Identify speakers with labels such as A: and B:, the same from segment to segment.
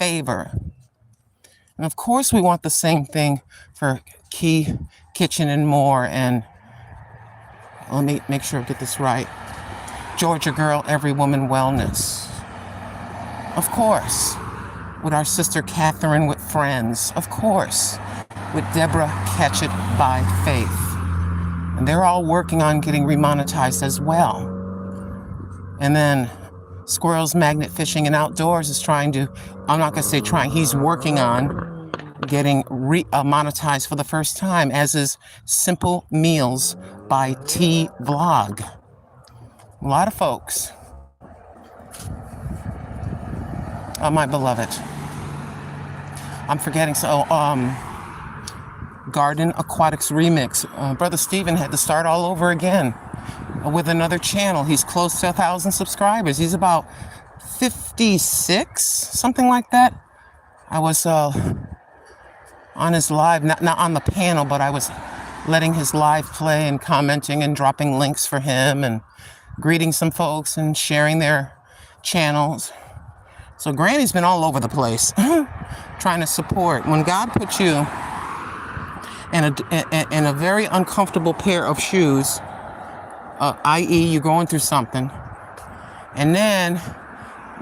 A: favor. And of course, we want the same thing for Key Kitchen and More. And let me make sure I get this right. Georgia Girl, Every Woman Wellness. Of course. With our sister Catherine with Friends. Of course. With Deborah Catch It by Faith. And they're all working on getting remonetized as well. And then Squirrels Magnet Fishing and Outdoors is trying to, I'm not going to say trying, he's working on getting monetized for the first time, as is Simple Meals by T Vlog. A lot of folks. Oh, my beloved. I'm forgetting, Garden Aquatics Remix. Brother Stephen had to start all over again with another channel. He's close to 1,000 subscribers. He's about 56, something like that. I was on his live, not on the panel, but I was letting his live play and commenting and dropping links for him and greeting some folks and sharing their channels. So Granny's been all over the place trying to support. When God puts you in a very uncomfortable pair of shoes, i.e. you're going through something, and then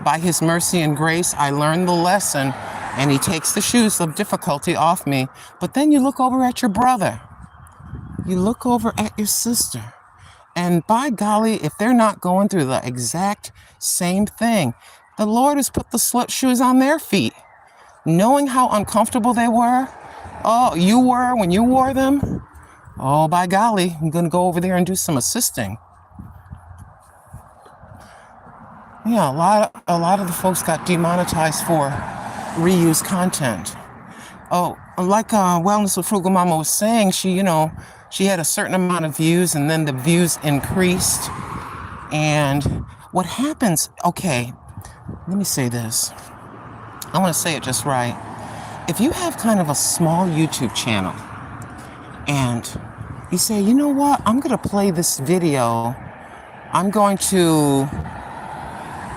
A: by his mercy and grace, I learned the lesson, and he takes the shoes of difficulty off me. But then you look over at your brother, you look over at your sister, and by golly, if they're not going through the exact same thing, the Lord has put the slip shoes on their feet, knowing how uncomfortable they were. Oh, you were when you wore them. Oh, by golly, I'm going to go over there and do some assisting. Yeah, a lot of the folks got demonetized for reuse content. Oh, like Wellness with Frugal Mama was saying, she had a certain amount of views, and then the views increased. And what happens, okay, let me say this. I want to say it just right. If you have kind of a small YouTube channel and you say, you know what, I'm going to play this video. I'm going to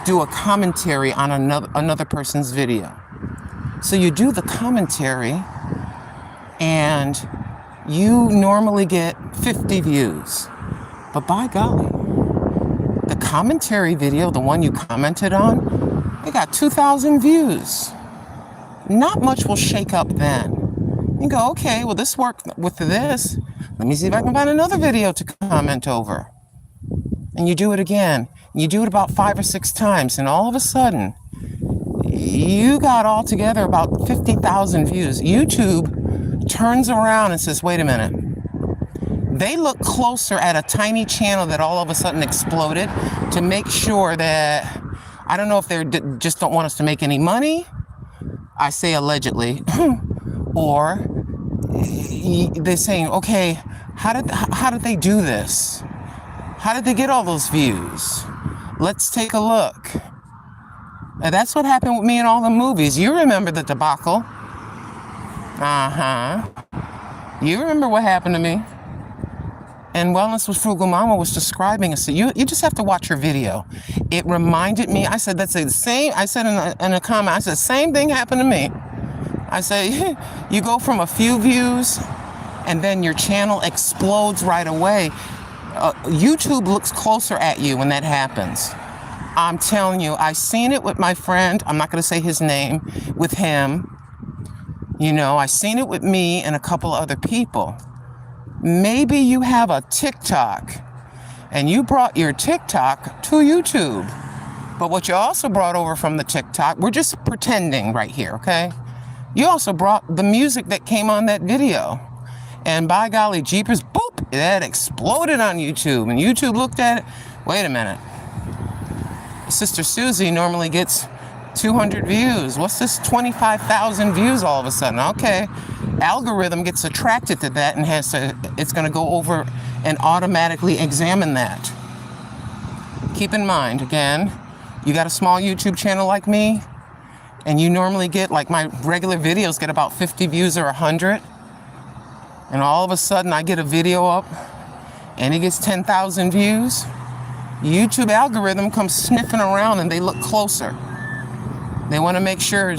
A: do a commentary on another person's video. So you do the commentary and you normally get 50 views. But by golly, the commentary video, the one you commented on, it got 2,000 views. Not much will shake up then. You go, okay, well, this worked with this. Let me see if I can find another video to comment over. And you do it again. You do it about 5 or 6 times, and all of a sudden, you got altogether about 50,000 views. YouTube turns around and says, wait a minute. They look closer at a tiny channel that all of a sudden exploded to make sure that, I don't know if they just don't want us to make any money. I say allegedly. Or they're saying, okay, how did they do this? How did they get all those views? Let's take a look. And that's what happened with me in all the movies. You remember the debacle. You remember what happened to me. And Wellness with Frugal Mama was describing it. So you just have to watch her video. It reminded me, I said, that's the same, I said in a comment, I said, same thing happened to me. I say, you go from a few views and then your channel explodes right away. YouTube looks closer at you when that happens. I'm telling you, I seen it with my friend. I'm not going to say his name, with him. I seen it with me and a couple other people. Maybe you have a TikTok and you brought your TikTok to YouTube. But what you also brought over from the TikTok, we're just pretending right here, okay? You also brought the music that came on that video. And by golly, jeepers, boop, that exploded on YouTube. And YouTube looked at it, wait a minute. Sister Susie normally gets 200 views. What's this 25,000 views all of a sudden? Okay, algorithm gets attracted to that and it's going to go over and automatically examine that. Keep in mind, again, you got a small YouTube channel like me, and you normally get, like my regular videos get about 50 views or 100, and all of a sudden I get a video up and it gets 10,000 views. YouTube algorithm comes sniffing around and they look closer. They want to make sure